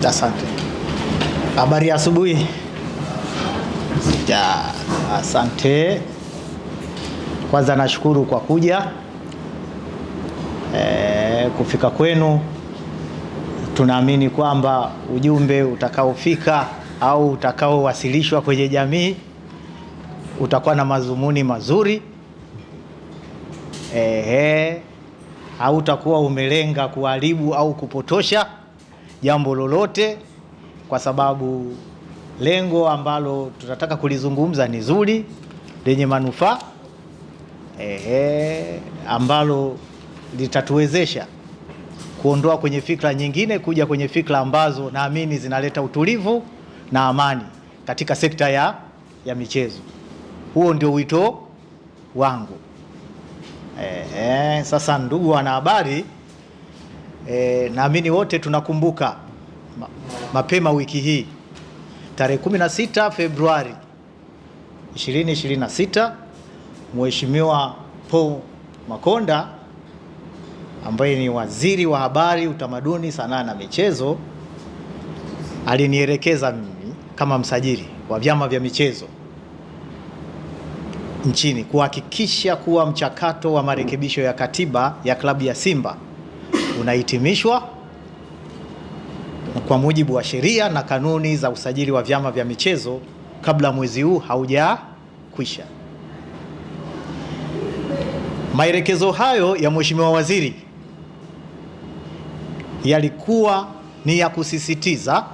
Asante. Habari ya asubuhi. Asante. Kwanza nashukuru kwa kuja kufika kwenu. Tunaamini kwamba ujumbe utakaofika au utakaowasilishwa kwenye jamii utakuwa na madhumuni mazuri, au utakuwa umelenga kuharibu au kupotosha jambo lolote, kwa sababu lengo ambalo tunataka kulizungumza ni zuri, lenye manufaa, ambalo litatuwezesha kuondoa kwenye fikra nyingine kuja kwenye fikra ambazo naamini zinaleta utulivu na amani katika sekta ya michezo. Huo ndio wito wangu. Sasa ndugu wanahabari, naamini wote tunakumbuka mapema wiki hii tarehe 16 Februari 2026 Mheshimiwa Paul Makonda ambaye ni waziri wa habari, utamaduni, sanaa na michezo alinielekeza mimi kama msajili wa vyama vya michezo nchini kuhakikisha kuwa mchakato wa marekebisho ya katiba ya klabu ya Simba unahitimishwa kwa mujibu wa sheria na kanuni za usajili wa vyama vya michezo kabla mwezi huu haujakwisha. Maelekezo hayo ya Mheshimiwa Waziri yalikuwa ni ya kusisitiza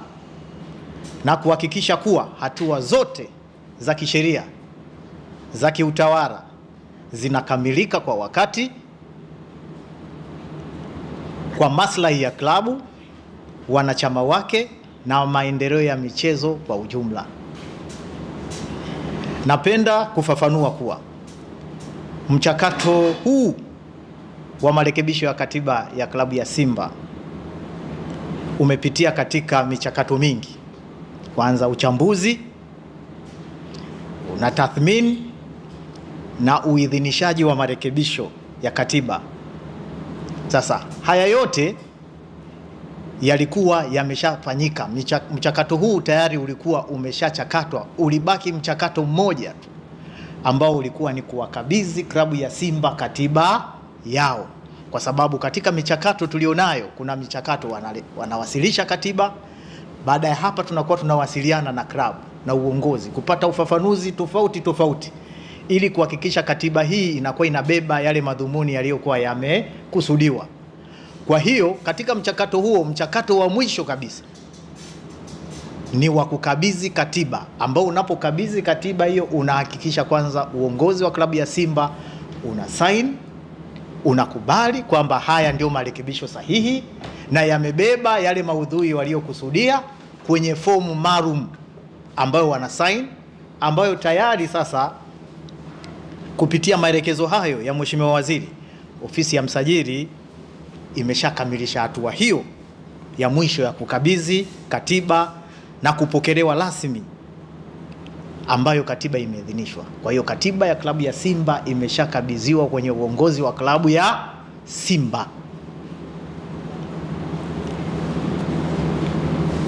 na kuhakikisha kuwa hatua zote za kisheria za kiutawala zinakamilika kwa wakati kwa maslahi ya klabu, wanachama wake na maendeleo ya michezo kwa ujumla. Napenda kufafanua kuwa mchakato huu wa marekebisho ya katiba ya klabu ya Simba umepitia katika michakato mingi. Kwanza uchambuzi, una tathmini na uidhinishaji wa marekebisho ya katiba. Sasa haya yote yalikuwa yameshafanyika. Mchakato huu tayari ulikuwa umeshachakatwa. Ulibaki mchakato mmoja tu ambao ulikuwa ni kuwakabidhi klabu ya Simba katiba yao, kwa sababu katika michakato tulionayo kuna michakato wanawasilisha katiba. Baada ya hapa tunakuwa tunawasiliana na klabu na uongozi kupata ufafanuzi tofauti ili kuhakikisha katiba hii inakuwa inabeba yale madhumuni yaliyokuwa yamekusudiwa. Kwa hiyo katika mchakato huo, mchakato wa mwisho kabisa ni wa kukabidhi katiba, ambao unapokabidhi katiba hiyo unahakikisha kwanza uongozi wa klabu ya Simba una sign, unakubali kwamba haya ndio marekebisho sahihi na yamebeba yale maudhui waliokusudia kwenye fomu maalum ambayo wana sign, ambayo tayari sasa kupitia maelekezo hayo ya Mheshimiwa Waziri, ofisi ya msajili imeshakamilisha hatua hiyo ya mwisho ya kukabidhi katiba na kupokelewa rasmi, ambayo katiba imeidhinishwa. Kwa hiyo katiba ya klabu ya Simba imeshakabidhiwa kwenye uongozi wa klabu ya Simba.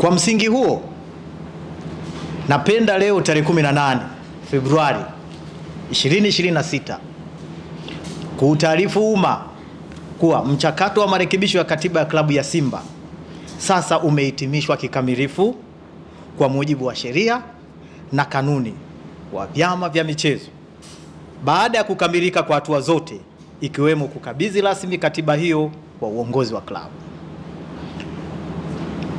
Kwa msingi huo, napenda leo tarehe 18 Februari 2026 kuutaarifu umma kuwa mchakato wa marekebisho ya katiba ya klabu ya Simba sasa umehitimishwa kikamilifu kwa mujibu wa sheria na kanuni wa vyama vya michezo, baada ya kukamilika kwa hatua zote, ikiwemo kukabidhi rasmi katiba hiyo kwa uongozi wa klabu.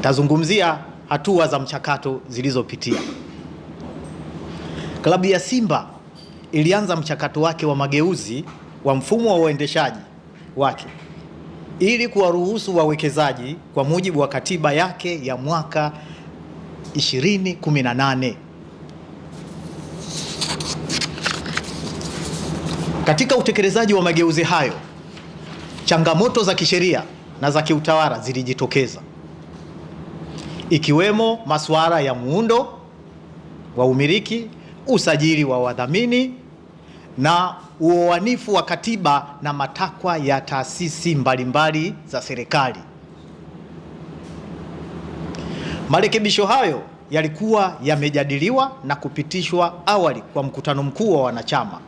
Tazungumzia hatua za mchakato zilizopitia. Klabu ya Simba ilianza mchakato wake wa mageuzi wa mfumo wa uendeshaji wake ili kuwaruhusu wawekezaji kwa mujibu wa katiba yake ya mwaka 2018. Katika utekelezaji wa mageuzi hayo, changamoto za kisheria na za kiutawala zilijitokeza, ikiwemo masuala ya muundo wa umiliki, usajili wa wadhamini na uoanifu wa katiba na matakwa ya taasisi mbalimbali za serikali. Marekebisho hayo yalikuwa yamejadiliwa na kupitishwa awali kwa mkutano mkuu wa wanachama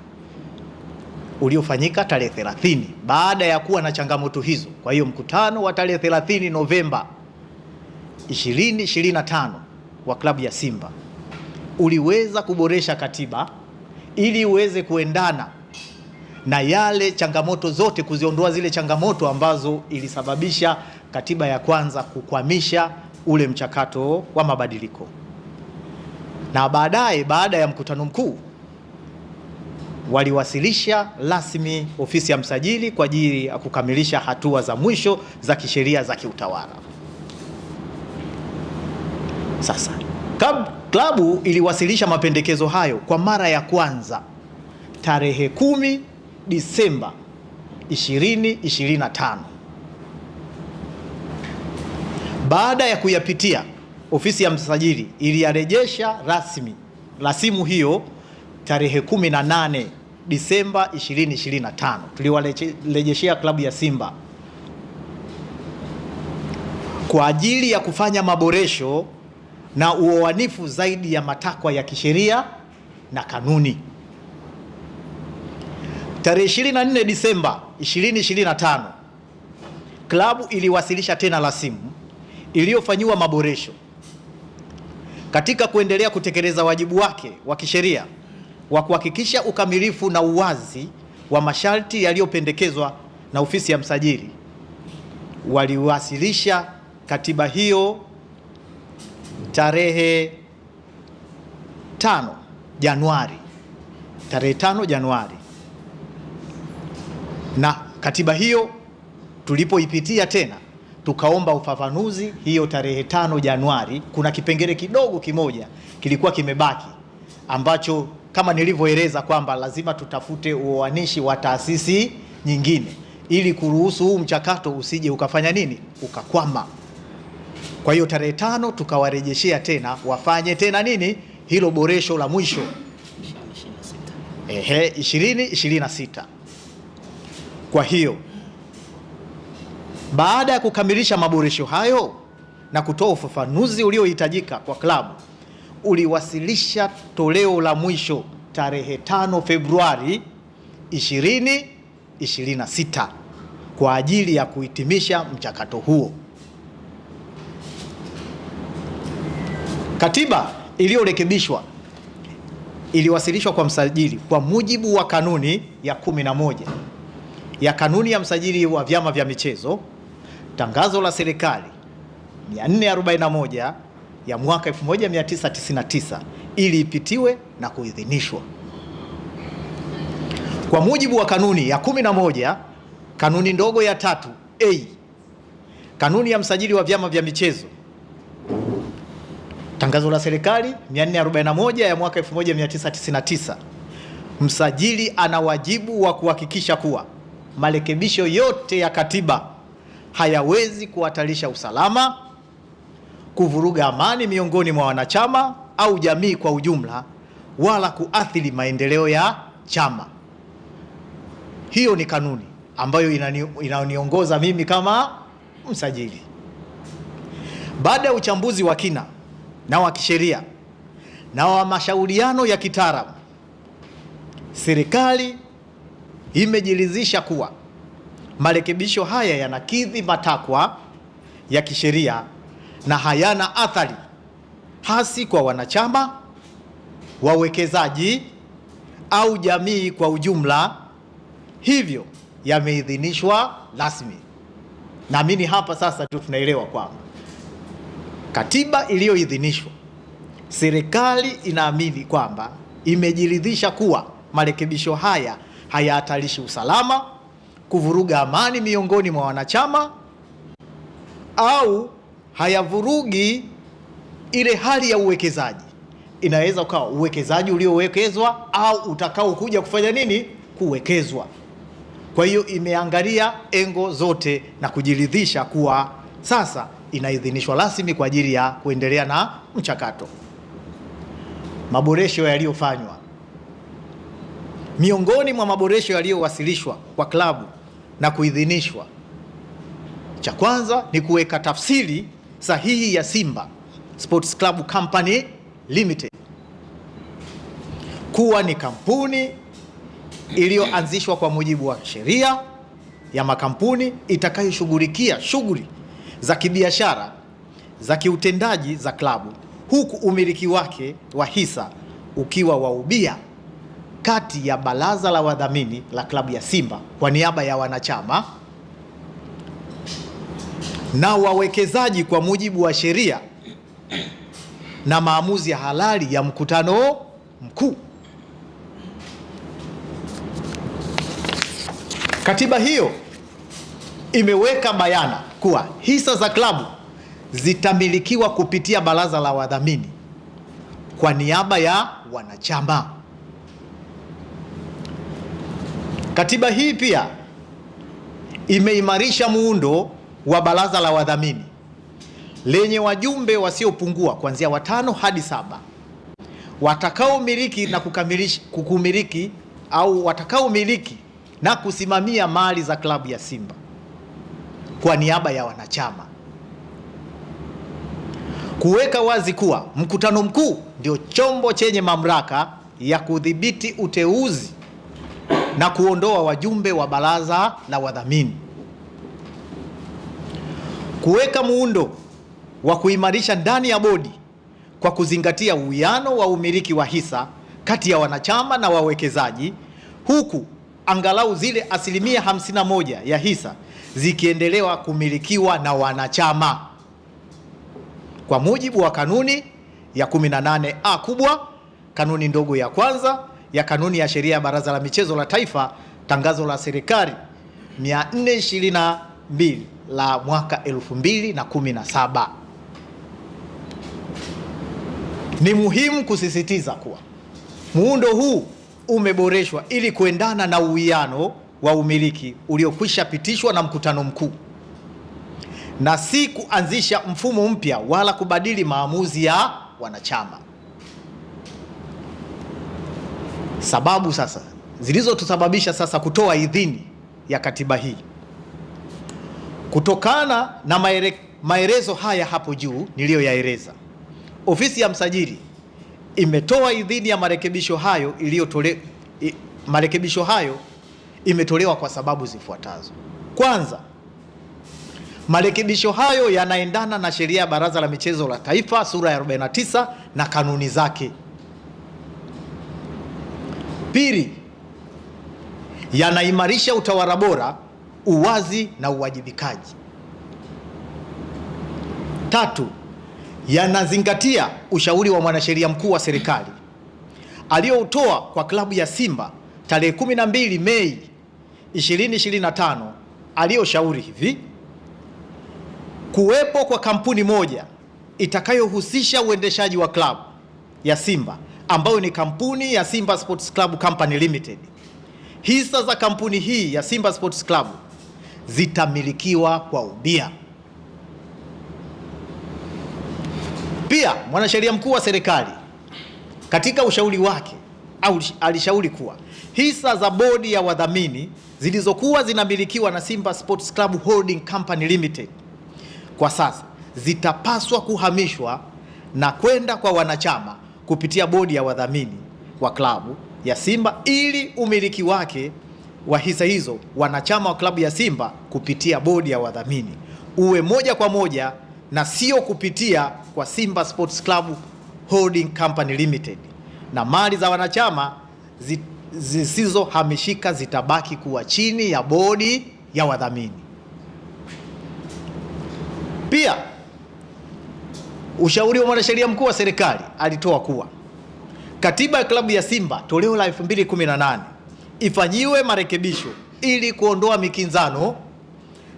uliofanyika tarehe 30 baada ya kuwa na changamoto hizo. Kwa hiyo mkutano wa tarehe 30 Novemba 2025 wa klabu ya Simba uliweza kuboresha katiba ili uweze kuendana na yale changamoto zote, kuziondoa zile changamoto ambazo ilisababisha katiba ya kwanza kukwamisha ule mchakato wa mabadiliko. Na baadaye, baada ya mkutano mkuu, waliwasilisha rasmi ofisi ya msajili kwa ajili ya kukamilisha hatua za mwisho za kisheria za kiutawala. Sasa klabu iliwasilisha mapendekezo hayo kwa mara ya kwanza tarehe 10 Disemba 2025. Baada ya kuyapitia, ofisi ya msajili iliyarejesha rasmi rasimu hiyo tarehe 18 Disemba 2025. Tuliwarejeshea klabu ya Simba kwa ajili ya kufanya maboresho na uoanifu zaidi ya matakwa ya kisheria na kanuni. Tarehe 24 Disemba 2025, klabu iliwasilisha tena rasimu iliyofanyiwa maboresho katika kuendelea kutekeleza wajibu wake wa kisheria wa kuhakikisha ukamilifu na uwazi wa masharti yaliyopendekezwa na ofisi ya msajili. Waliwasilisha katiba hiyo tarehe 5 Januari, na katiba hiyo tulipoipitia tena tukaomba ufafanuzi hiyo tarehe 5 Januari. Kuna kipengele kidogo kimoja kilikuwa kimebaki ambacho kama nilivyoeleza kwamba lazima tutafute uoanishi wa taasisi nyingine ili kuruhusu huu mchakato usije ukafanya nini, ukakwama. Kwa hiyo tarehe 5 tukawarejeshea tena wafanye tena nini, hilo boresho la mwisho 2026. Kwa hiyo baada ya kukamilisha maboresho hayo na kutoa ufafanuzi uliohitajika kwa klabu, uliwasilisha toleo la mwisho tarehe 5 Februari 2026 kwa ajili ya kuhitimisha mchakato huo. Katiba iliyorekebishwa iliwasilishwa kwa msajili kwa mujibu wa kanuni ya 11 ya kanuni ya msajili wa vyama vya michezo, tangazo la serikali 441 ya mwaka 1999 ili ipitiwe na kuidhinishwa. Kwa mujibu wa kanuni ya 11 kanuni ndogo ya 3A kanuni ya msajili wa vyama vya michezo, tangazo la serikali 441 ya mwaka 1999, msajili ana wajibu wa kuhakikisha kuwa marekebisho yote ya katiba hayawezi kuhatarisha usalama, kuvuruga amani miongoni mwa wanachama au jamii kwa ujumla, wala kuathiri maendeleo ya chama. Hiyo ni kanuni ambayo inaniongoza mimi kama msajili. Baada ya uchambuzi wa kina na wa kisheria na wa mashauriano ya kitaalamu, serikali imejiridhisha kuwa marekebisho haya yanakidhi matakwa ya kisheria na hayana athari hasi kwa wanachama, wawekezaji au jamii kwa ujumla, hivyo yameidhinishwa rasmi. Naamini hapa sasa tu tunaelewa kwamba katiba iliyoidhinishwa, serikali inaamini kwamba imejiridhisha kuwa marekebisho haya hayahatarishi usalama, kuvuruga amani miongoni mwa wanachama au hayavurugi ile hali ya uwekezaji. Inaweza ukawa uwekezaji uliowekezwa au utakao kuja kufanya nini, kuwekezwa. Kwa hiyo imeangalia engo zote na kujiridhisha kuwa sasa inaidhinishwa rasmi kwa ajili ya kuendelea na mchakato. Maboresho yaliyofanywa. Miongoni mwa maboresho yaliyowasilishwa kwa klabu na kuidhinishwa, cha kwanza ni kuweka tafsiri sahihi ya Simba Sports Club Company Limited kuwa ni kampuni iliyoanzishwa kwa mujibu wa sheria ya makampuni itakayoshughulikia shughuli za kibiashara za kiutendaji za klabu, huku umiliki wake wa hisa ukiwa wa ubia kati ya baraza la wadhamini la klabu ya Simba kwa niaba ya wanachama na wawekezaji kwa mujibu wa sheria na maamuzi ya halali ya mkutano mkuu. Katiba hiyo imeweka bayana kuwa hisa za klabu zitamilikiwa kupitia baraza la wadhamini kwa niaba ya wanachama. Katiba hii pia imeimarisha muundo wa baraza la wadhamini lenye wajumbe wasiopungua kuanzia 5 hadi 7 watakaomiliki na kukumiliki au watakaomiliki na kusimamia mali za klabu ya Simba kwa niaba ya wanachama, kuweka wazi kuwa mkutano mkuu ndio chombo chenye mamlaka ya kudhibiti uteuzi na kuondoa wajumbe wa baraza la wadhamini, kuweka muundo wa kuimarisha ndani ya bodi kwa kuzingatia uwiano wa umiliki wa hisa kati ya wanachama na wawekezaji, huku angalau zile 51% ya hisa zikiendelewa kumilikiwa na wanachama kwa mujibu wa kanuni ya 18A kubwa, kanuni ndogo ya kwanza ya kanuni ya sheria ya Baraza la Michezo la Taifa, tangazo la serikali 422 la mwaka 2017. Ni muhimu kusisitiza kuwa muundo huu umeboreshwa ili kuendana na uwiano wa umiliki uliokwisha pitishwa na mkutano mkuu na si kuanzisha mfumo mpya wala kubadili maamuzi ya wanachama. Sababu sasa zilizotusababisha sasa kutoa idhini ya katiba hii. Kutokana na maelezo haya hapo juu niliyoyaeleza, ofisi ya msajili imetoa idhini ya marekebisho hayo marekebisho hayo imetolewa kwa sababu zifuatazo. Kwanza, marekebisho hayo yanaendana na sheria ya Baraza la Michezo la Taifa sura ya 49 na kanuni zake. Pili, yanaimarisha utawala bora, uwazi na uwajibikaji. Tatu, yanazingatia ushauri wa mwanasheria mkuu wa serikali aliyoutoa kwa klabu ya Simba tarehe 12 Mei 2025, aliyoshauri hivi: kuwepo kwa kampuni moja itakayohusisha uendeshaji wa klabu ya Simba ambayo ni kampuni ya Simba Sports Club Company Limited. Hisa za kampuni hii ya Simba Sports Club zitamilikiwa kwa ubia. Pia mwanasheria mkuu wa serikali katika ushauri wake alishauri kuwa hisa za bodi ya wadhamini zilizokuwa zinamilikiwa na Simba Sports Club Holding Company Limited kwa sasa zitapaswa kuhamishwa na kwenda kwa wanachama kupitia bodi ya wadhamini wa klabu ya Simba, ili umiliki wake wa hisa hizo wanachama wa klabu ya Simba kupitia bodi ya wadhamini uwe moja kwa moja na sio kupitia kwa Simba Sports Club Holding Company Limited, na mali za wanachama zisizohamishika zitabaki kuwa chini ya bodi ya wadhamini. Pia ushauri wa mwanasheria mkuu wa serikali alitoa kuwa katiba ya klabu ya Simba toleo la 2018 ifanyiwe marekebisho ili kuondoa mikinzano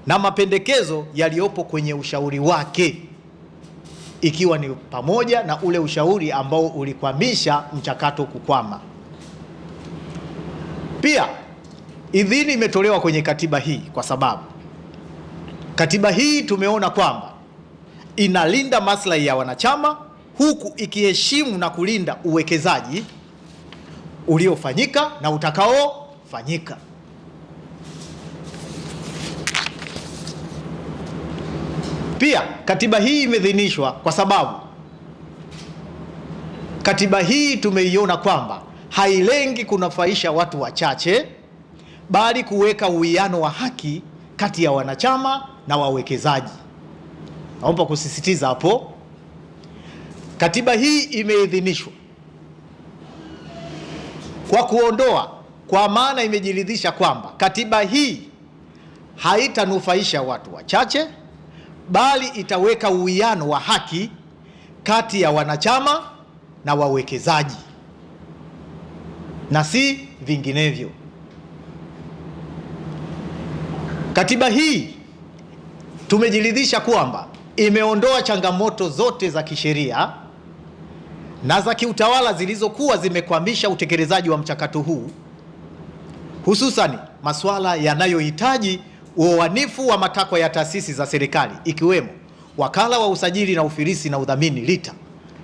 na mapendekezo yaliyopo kwenye ushauri wake, ikiwa ni pamoja na ule ushauri ambao ulikwamisha mchakato kukwama. Pia idhini imetolewa kwenye katiba hii kwa sababu katiba hii tumeona kwamba inalinda maslahi ya wanachama huku ikiheshimu na kulinda uwekezaji uliofanyika na utakaofanyika. Pia katiba hii imeidhinishwa kwa sababu katiba hii tumeiona kwamba hailengi kunufaisha watu wachache, bali kuweka uwiano wa haki kati ya wanachama na wawekezaji. Naomba kusisitiza hapo, katiba hii imeidhinishwa kwa kuondoa, kwa maana imejiridhisha kwamba katiba hii haitanufaisha watu wachache, bali itaweka uwiano wa haki kati ya wanachama na wawekezaji na si vinginevyo. Katiba hii tumejiridhisha kwamba imeondoa changamoto zote za kisheria na za kiutawala zilizokuwa zimekwamisha utekelezaji wa mchakato huu, hususani masuala yanayohitaji uoanifu wa matakwa ya taasisi za serikali ikiwemo Wakala wa Usajili na Ufilisi na Udhamini LITA,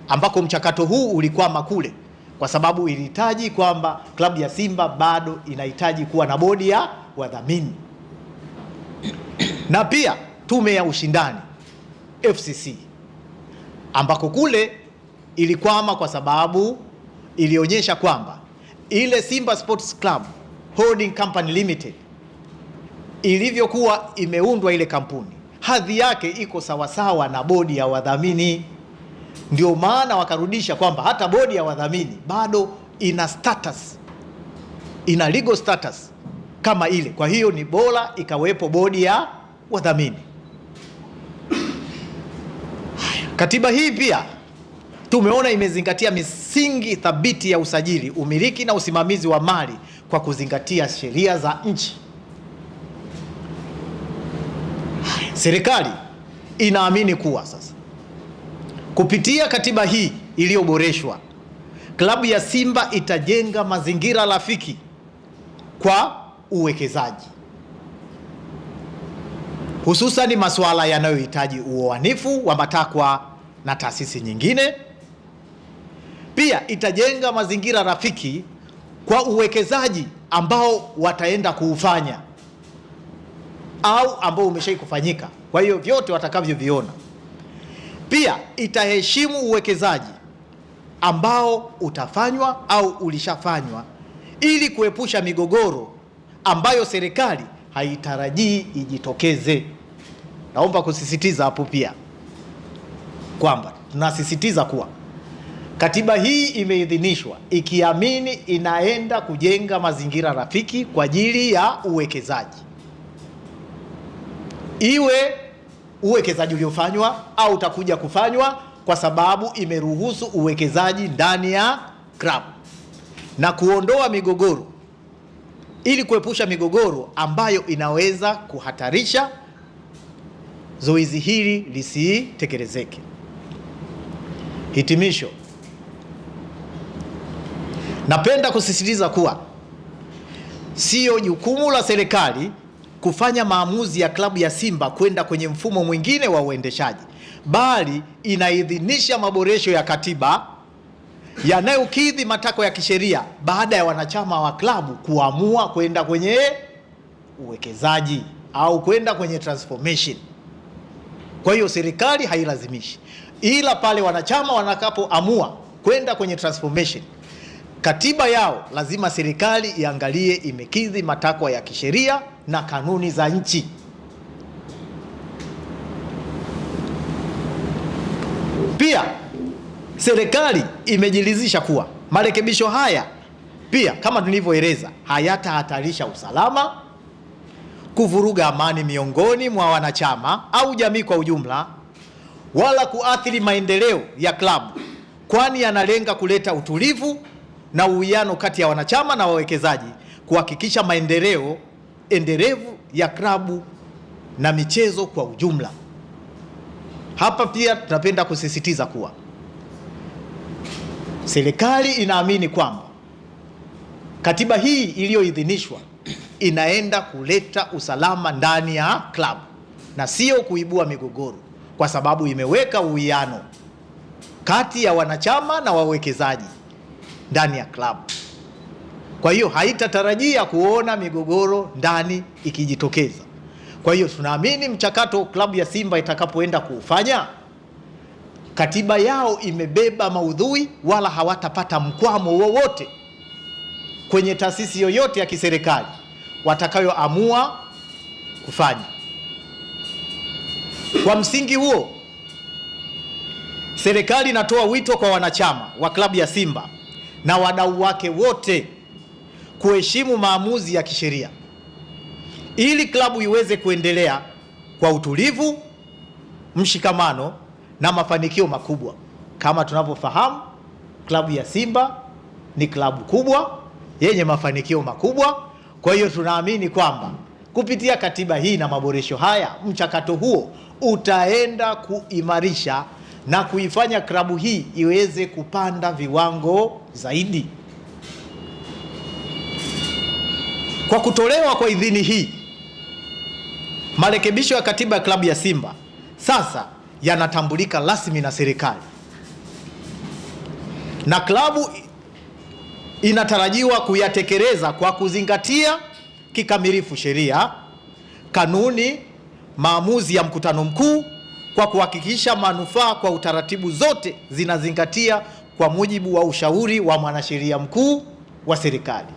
ambako mchakato huu ulikwama kule kwa sababu ilihitaji kwamba klabu ya Simba bado inahitaji kuwa na bodi ya wadhamini, na pia Tume ya Ushindani FCC, ambako kule ilikwama kwa sababu ilionyesha kwamba ile Simba Sports Club Holding Company Limited ilivyokuwa imeundwa ile kampuni, hadhi yake iko sawasawa na bodi ya wadhamini. Ndio maana wakarudisha kwamba hata bodi ya wadhamini bado ina status, ina legal status kama ile. Kwa hiyo ni bora ikawepo bodi ya wadhamini. Katiba hii pia tumeona imezingatia misingi thabiti ya usajili, umiliki na usimamizi wa mali kwa kuzingatia sheria za nchi. Serikali inaamini kuwa sasa kupitia katiba hii iliyoboreshwa, klabu ya Simba itajenga mazingira rafiki kwa uwekezaji, hususani masuala yanayohitaji uoanifu wa matakwa na taasisi nyingine. Pia itajenga mazingira rafiki kwa uwekezaji ambao wataenda kuufanya au ambao umeshai kufanyika, kwa hiyo vyote watakavyoviona. Pia itaheshimu uwekezaji ambao utafanywa au ulishafanywa ili kuepusha migogoro ambayo serikali haitarajii ijitokeze. Naomba kusisitiza hapo pia kwamba tunasisitiza kuwa katiba hii imeidhinishwa ikiamini inaenda kujenga mazingira rafiki kwa ajili ya uwekezaji, iwe uwekezaji uliofanywa au utakuja kufanywa, kwa sababu imeruhusu uwekezaji ndani ya klabu na kuondoa migogoro ili kuepusha migogoro ambayo inaweza kuhatarisha zoezi hili lisitekelezeke. Hitimisho, napenda kusisitiza kuwa sio jukumu la serikali kufanya maamuzi ya klabu ya Simba kwenda kwenye mfumo mwingine wa uendeshaji, bali inaidhinisha maboresho ya katiba yanayokidhi matakwa ya kisheria baada ya wanachama wa klabu kuamua kwenda kwenye uwekezaji au kwenda kwenye transformation. Kwa hiyo serikali hailazimishi, ila pale wanachama wanakapoamua kwenda kwenye transformation, katiba yao lazima serikali iangalie imekidhi matakwa ya kisheria na kanuni za nchi. Pia serikali imejiridhisha kuwa marekebisho haya pia, kama tulivyoeleza, hayatahatarisha usalama, kuvuruga amani miongoni mwa wanachama au jamii kwa ujumla, wala kuathiri maendeleo ya klabu, kwani yanalenga kuleta utulivu na uwiano kati ya wanachama na wawekezaji, kuhakikisha maendeleo endelevu ya klabu na michezo kwa ujumla. Hapa pia tunapenda kusisitiza kuwa serikali inaamini kwamba katiba hii iliyoidhinishwa inaenda kuleta usalama ndani ya klabu na sio kuibua migogoro, kwa sababu imeweka uwiano kati ya wanachama na wawekezaji ndani ya klabu. Kwa hiyo haitatarajia kuona migogoro ndani ikijitokeza. Kwa hiyo tunaamini mchakato klabu ya Simba itakapoenda kuufanya, katiba yao imebeba maudhui wala hawatapata mkwamo wowote kwenye taasisi yoyote ya kiserikali watakayoamua kufanya. Kwa msingi huo, serikali inatoa wito kwa wanachama wa klabu ya Simba na wadau wake wote kuheshimu maamuzi ya kisheria ili klabu iweze kuendelea kwa utulivu, mshikamano na mafanikio makubwa. Kama tunavyofahamu, klabu ya Simba ni klabu kubwa yenye mafanikio makubwa. Kwa hiyo tunaamini kwamba kupitia katiba hii na maboresho haya, mchakato huo utaenda kuimarisha na kuifanya klabu hii iweze kupanda viwango zaidi. Kwa kutolewa kwa idhini hii, marekebisho ya katiba ya klabu ya Simba sasa yanatambulika rasmi na serikali, na klabu inatarajiwa kuyatekeleza kwa kuzingatia kikamilifu sheria, kanuni, maamuzi ya mkutano mkuu, kwa kuhakikisha manufaa kwa utaratibu zote zinazingatia kwa mujibu wa ushauri wa mwanasheria mkuu wa serikali.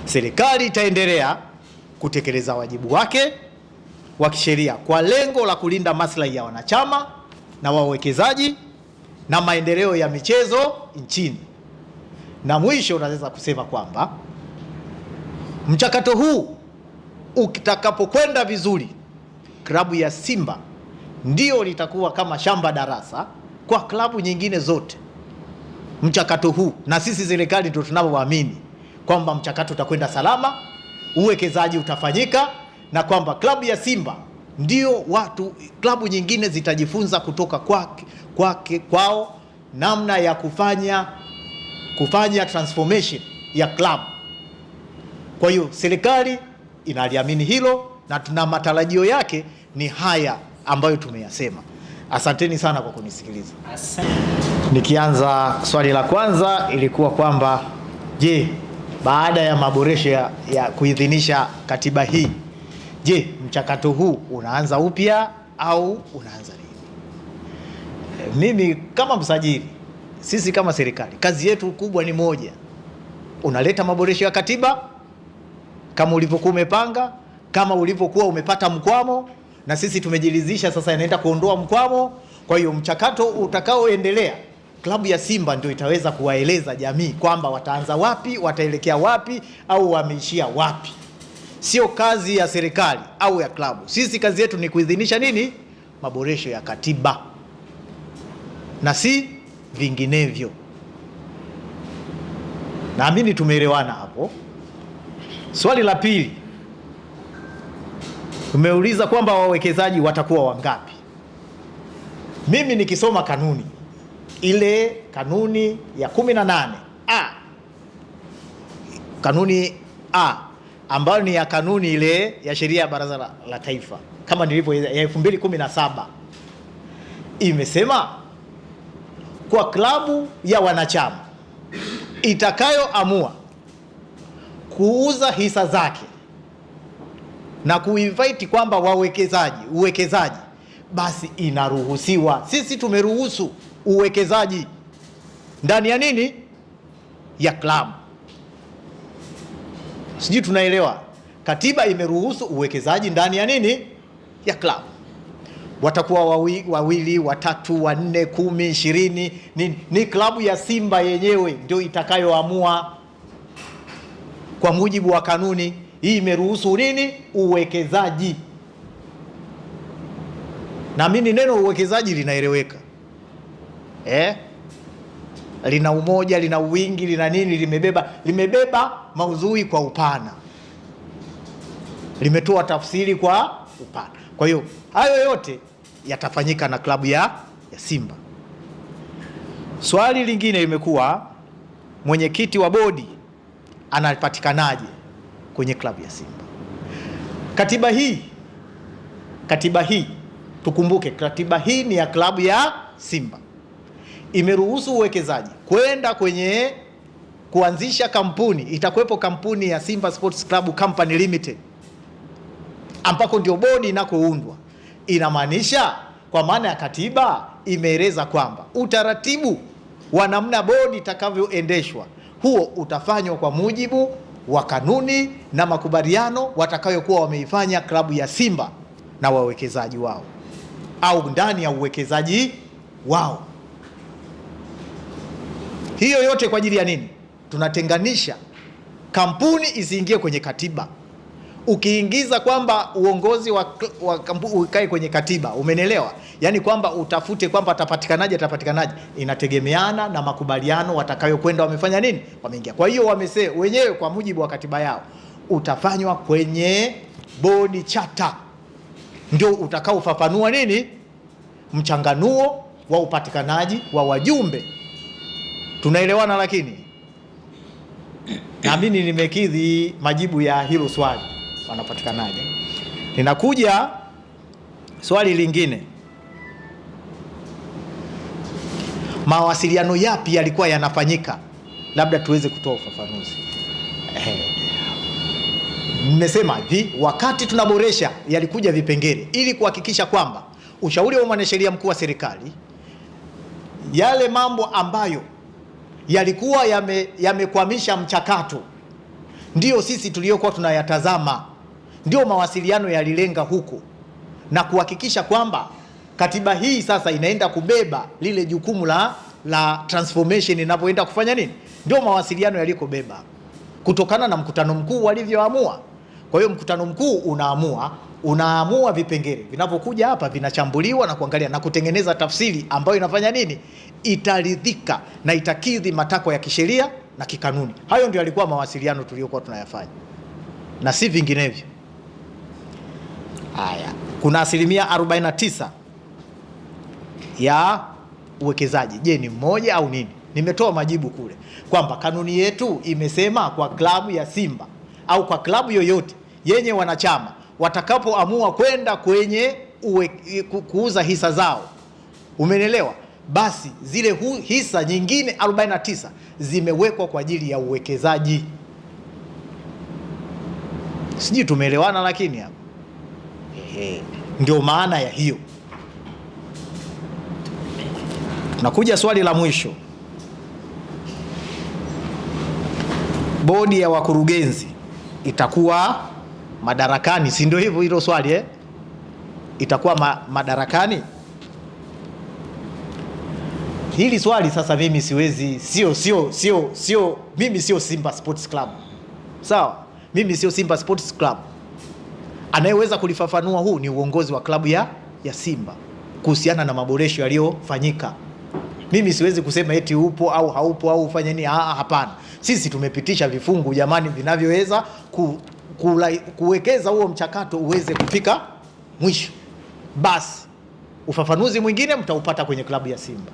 Serikali itaendelea kutekeleza wajibu wake wa kisheria kwa lengo la kulinda maslahi ya wanachama na wawekezaji na maendeleo ya michezo nchini. Na mwisho, unaweza kusema kwamba mchakato huu utakapokwenda vizuri, klabu ya Simba ndio litakuwa kama shamba darasa kwa klabu nyingine zote. Mchakato huu, na sisi serikali ndio tunavyoamini kwamba mchakato utakwenda salama, uwekezaji utafanyika, na kwamba klabu ya Simba ndio klabu nyingine zitajifunza kutoka kwao namna ya kufanya transformation ya klabu. Kwa hiyo serikali inaliamini hilo na tuna matarajio yake ni haya ambayo tumeyasema. Asanteni sana kwa kunisikiliza. Nikianza, swali la kwanza ilikuwa kwamba je, baada ya maboresho ya kuidhinisha katiba hii, je, mchakato huu unaanza upya au unaanza lini? Mimi kama msajili, sisi kama serikali, kazi yetu kubwa ni moja. Unaleta maboresho ya katiba kama ulivyokuwa umepanga, kama ulivyokuwa umepata mkwamo, na sisi tumejiridhisha sasa inaenda kuondoa mkwamo. Kwa hiyo mchakato utakaoendelea, klabu ya Simba ndio itaweza kuwaeleza jamii kwamba wataanza wapi, wataelekea wapi au wameishia wapi. Sio kazi ya serikali au ya klabu. Sisi kazi yetu ni kuidhinisha nini? Maboresho ya katiba na si vinginevyo. Naamini tumeelewana hapo. Swali la pili, umeuliza kwamba wawekezaji watakuwa wangapi. Mimi nikisoma kanuni ile, kanuni ya 18 kanuni ambayo ni ya kanuni ile ya sheria ya Baraza la Taifa kama nilivyo ya 2017, imesema kwa klabu ya wanachama itakayoamua kuuza hisa zake na kuinvite kwamba uwekezaji, basi inaruhusiwa. Sisi tumeruhusu uwekezaji ndani ya nini? Ya klabu. Sijui tunaelewa. Katiba imeruhusu uwekezaji ndani ya nini? Ya klabu. Watakuwa wawili, watatu, wanne, 10, 20. Ni klabu ya Simba yenyewe ndio itakayoamua kwa mujibu wa kanuni. Hii imeruhusu nini? Uwekezaji. Na mimi neno uwekezaji linaeleweka. Lina umoja, lina wingi, lina nini, limebeba maudhui kwa upana. Limetoa tafsiri kwa upana. Kwa hiyo hayo yote yatafanyika na klabu ya Simba. Swali lingine limekuwa mwenyekiti wa bodi anapatikanaje kwenye klabu ya Simba. Katiba hii tukumbuke, katiba hii ni ya klabu ya Simba. Imeruhusu uwekezaji kwenda kwenye kuanzisha kampuni. Itakuwepo kampuni ya Simba Sports Club Company Limited ambako ndio bodi inakoundwa. Inamaanisha kwa maana ya katiba imeeleza kwamba utaratibu wa namna bodi itakavyoendeshwa huo utafanywa kwa mujibu wa kanuni na makubaliano watakayokuwa wameifanya klabu ya Simba na wawekezaji wao au ndani ya uwekezaji wao. Hiyo yote kwa ajili ya nini? Tunatenganisha kampuni isiingie kwenye katiba. Ukiingiza kwamba uongozi wa kampuni ukae kwenye katiba, umenelewa? Yaani kwamba utafute kwamba atapatikanaje, inategemeana na makubaliano watakayokwenda wamefanya nini, wameingia. Kwa hiyo wenyewe kwa mujibu wa katiba yao utafanywa kwenye bodi chata, ndio utakaofafanua nini, mchanganuo wa upatikanaji wa wajumbe. Tunaelewana? Lakini naamini nimekidhi majibu ya hilo swali, wanapatikanaje. Ninakuja swali lingine, mawasiliano yapi yalikuwa yanafanyika? Labda tuweze kutoa ufafanuzi. Nimesema hivi, wakati tunaboresha yalikuja vipengele ili kuhakikisha kwamba ushauri wa mwanasheria mkuu wa serikali, yale mambo ambayo yalikuwa yamekwamisha mchakato ndio sisi tuliokuwa tunayatazama, ndio mawasiliano yalilenga huko na kuhakikisha kwamba katiba hii sasa inaenda kubeba lile jukumu la transformation inapoenda kufanya nini, ndio mawasiliano yalikobeba kutokana na mkutano mkuu walivyoamua. Kwa hiyo mkutano mkuu unaamua vipengele vinapokuja hapa, vinachambuliwa na kuangalia na kutengeneza tafsiri ambayo inafanya nini, itaridhika na itakidhi matakwa ya kisheria na kikanuni. Hayo ndio yalikuwa mawasiliano tuliyokuwa tunayafanya na si vinginevyo. Haya, kuna 49% ya uwekezaji. Je, ni mmoja au nini? Nimetoa majibu kule kwamba kanuni yetu imesema kwa klabu ya Simba au kwa klabu yoyote yenye wanachama watakapoamua kwenda kwenye kuuza hisa zao, umenelewa, basi zile hisa nyingine 49 zimewekwa kwa ajili ya uwekezaji. Sijui tumeelewana? Lakini hapo ndio maana ya hiyo. Tunakuja swali la mwisho, bodi ya wakurugenzi itakuwa madarakani, si ndio hivyo hilo swali itakuwa madarakani? Hili swali sasa mimi siwezi, mimi sio Simba Sports Club. Sawa? Mimi sio Simba Sports Club. Anayeweza kulifafanua huu ni uongozi wa klabu ya Simba kuhusiana na maboresho yaliyofanyika. Mimi siwezi kusema eti upo au haupo au ufanye nini. Hapana. Sisi tumepitisha vifungu jamani vinavyoweza kuwekeza huo mchakato uweze kufika mwisho. Basi ufafanuzi mwingine mtaupata kwenye klabu ya Simba.